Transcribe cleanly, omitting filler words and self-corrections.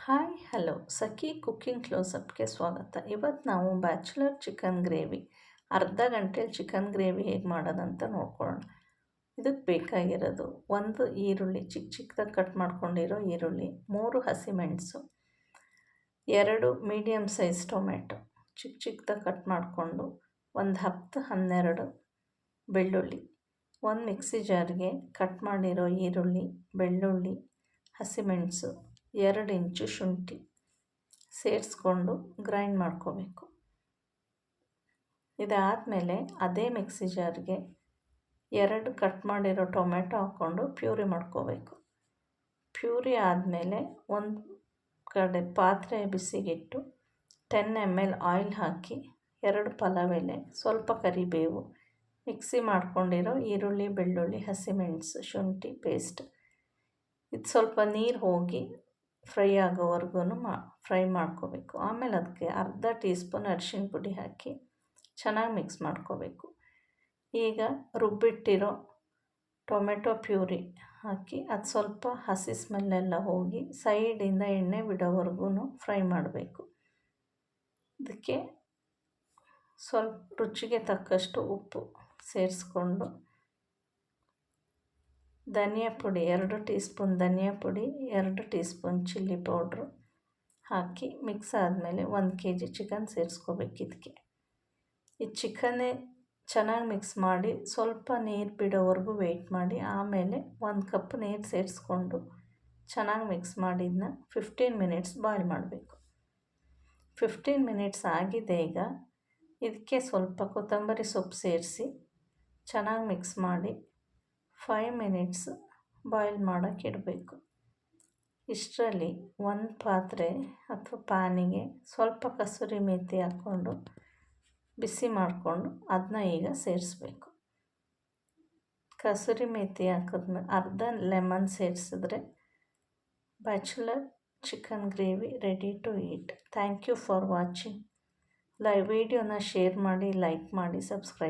Hi hello ಸಖಿ cooking ಕ್ಲೋಸಪ್ಗೆ ಸ್ವಾಗತ. ಇವತ್ತು ನಾವು ಬ್ಯಾಚುಲರ್ ಚಿಕನ್ ಗ್ರೇವಿ ಅರ್ಧ ಗಂಟೆಲಿ ಚಿಕನ್ ಗ್ರೇವಿ ಹೇಗೆ ಮಾಡೋದಂತ ನೋಡ್ಕೊಳ್ಳೋಣ. ಇದಕ್ಕೆ ಬೇಕಾಗಿರೋದು ಒಂದು ಈರುಳ್ಳಿ ಚಿಕ್ಕದಾಗಿ ಕಟ್ ಮಾಡ್ಕೊಂಡಿರೋ ಈರುಳ್ಳಿ, 3 ಹಸಿಮೆಣಸು, 2 ಮೀಡಿಯಮ್ ಸೈಜ್ ಟೊಮೆಟೊ ಚಿಕ್ಕದಾಗಿ ಕಟ್ ಮಾಡಿಕೊಂಡು, ಒಂದು 10-12 ಬೆಳ್ಳುಳ್ಳಿ, ಒಂದು ಮಿಕ್ಸಿ ಜಾರ್ಗೆ ಕಟ್ ಮಾಡಿರೋ ಈರುಳ್ಳಿ, ಬೆಳ್ಳುಳ್ಳಿ, ಹಸಿಮೆಣಸು, 2 ಇಂಚು ಶುಂಠಿ ಸೇರಿಸ್ಕೊಂಡು ಗ್ರೈಂಡ್ ಮಾಡ್ಕೋಬೇಕು. ಇದಾದಮೇಲೆ ಅದೇ ಮಿಕ್ಸಿ ಜಾರ್ಗೆ 2 ಕಟ್ ಮಾಡಿರೋ ಟೊಮೆಟೊ ಹಾಕ್ಕೊಂಡು ಪ್ಯೂರಿ ಮಾಡ್ಕೋಬೇಕು. ಪ್ಯೂರಿ ಆದಮೇಲೆ ಒಂದು ಕಡೆ ಪಾತ್ರೆ ಬಿಸಿಗಿಟ್ಟು 10 ml ಆಯಿಲ್ ಹಾಕಿ 2 ಪಲಾವ್ ಎಲೆ, ಸ್ವಲ್ಪ ಕರಿಬೇವು, ಮಿಕ್ಸಿ ಮಾಡ್ಕೊಂಡಿರೋ ಈರುಳ್ಳಿ, ಬೆಳ್ಳುಳ್ಳಿ, ಹಸಿಮೆಣಸು, ಶುಂಠಿ ಪೇಸ್ಟ್, ಇದು ಸ್ವಲ್ಪ ನೀರು ಹೋಗಿ ಫ್ರೈ ಆಗೋವರೆಗೂ ಫ್ರೈ ಮಾಡ್ಕೋಬೇಕು. ಆಮೇಲೆ ಅದಕ್ಕೆ ಅರ್ಧ ಟೀ ಸ್ಪೂನ್ ಅರಿಶಿಣ ಪುಡಿ ಹಾಕಿ ಚೆನ್ನಾಗಿ ಮಿಕ್ಸ್ ಮಾಡ್ಕೋಬೇಕು. ಈಗ ರುಬ್ಬಿಟ್ಟಿರೋ ಟೊಮೆಟೊ ಪ್ಯೂರಿ ಹಾಕಿ ಅದು ಸ್ವಲ್ಪ ಹಸಿ ಸ್ಮೆಲ್ಲೆಲ್ಲ ಹೋಗಿ ಸೈಡಿಂದ ಎಣ್ಣೆ ಬಿಡೋವರೆಗೂ ಫ್ರೈ ಮಾಡಬೇಕು. ಇದಕ್ಕೆ ಸ್ವಲ್ಪ ರುಚಿಗೆ ತಕ್ಕಷ್ಟು ಉಪ್ಪು ಸೇರಿಸ್ಕೊಂಡು, ಧನಿಯಾ ಪುಡಿ 2 ಟೀ ಸ್ಪೂನ್ ಧನಿಯಾ ಪುಡಿ, 2 ಟೀ ಸ್ಪೂನ್ ಚಿಲ್ಲಿ ಪೌಡ್ರು ಹಾಕಿ ಮಿಕ್ಸ್ ಆದಮೇಲೆ 1 kg ಚಿಕನ್ ಸೇರಿಸ್ಕೋಬೇಕು. ಇದಕ್ಕೆ ಈ ಚಿಕನ್ನೇ ಚೆನ್ನಾಗಿ ಮಿಕ್ಸ್ ಮಾಡಿ ಸ್ವಲ್ಪ ನೀರು ಬಿಡೋವರೆಗೂ ವೆಯ್ಟ್ ಮಾಡಿ, ಆಮೇಲೆ 1 ಕಪ್ ನೀರು ಸೇರಿಸ್ಕೊಂಡು ಚೆನ್ನಾಗಿ ಮಿಕ್ಸ್ ಮಾಡಿದ್ದನ್ನ 15 ಮಿನಿಟ್ಸ್ ಬಾಯ್ಲ್ ಮಾಡಬೇಕು. 15 ಮಿನಿಟ್ಸ್ ಆಗಿದೆ. ಈಗ ಇದಕ್ಕೆ ಸ್ವಲ್ಪ ಕೊತ್ತಂಬರಿ ಸೊಪ್ಪು ಸೇರಿಸಿ ಚೆನ್ನಾಗಿ ಮಿಕ್ಸ್ ಮಾಡಿ 5 ಮಿನಿಟ್ಸ್ ಬಾಯ್ಲ್ ಮಾಡೋಕ್ಕೆ ಇಡಬೇಕು. ಇಷ್ಟರಲ್ಲಿ ಒಂದು ಪಾತ್ರೆ ಅಥವಾ ಪ್ಯಾನಿಗೆ ಸ್ವಲ್ಪ ಕಸೂರಿ ಮೇಥಿ ಹಾಕ್ಕೊಂಡು ಬಿಸಿ ಮಾಡಿಕೊಂಡು ಅದನ್ನ ಈಗ ಸೇರಿಸ್ಬೇಕು. ಕಸೂರಿ ಮೇಥಿ ಹಾಕಿದ್ಮೇಲೆ ಅರ್ಧ ಲೆಮನ್ ಸೇರಿಸಿದ್ರೆ bachelor chicken gravy ready to eat. Thank you for watching. ವಿಡಿಯೋನ ಶೇರ್ ಮಾಡಿ, ಲೈಕ್ ಮಾಡಿ, ಸಬ್ಸ್ಕ್ರೈಬ್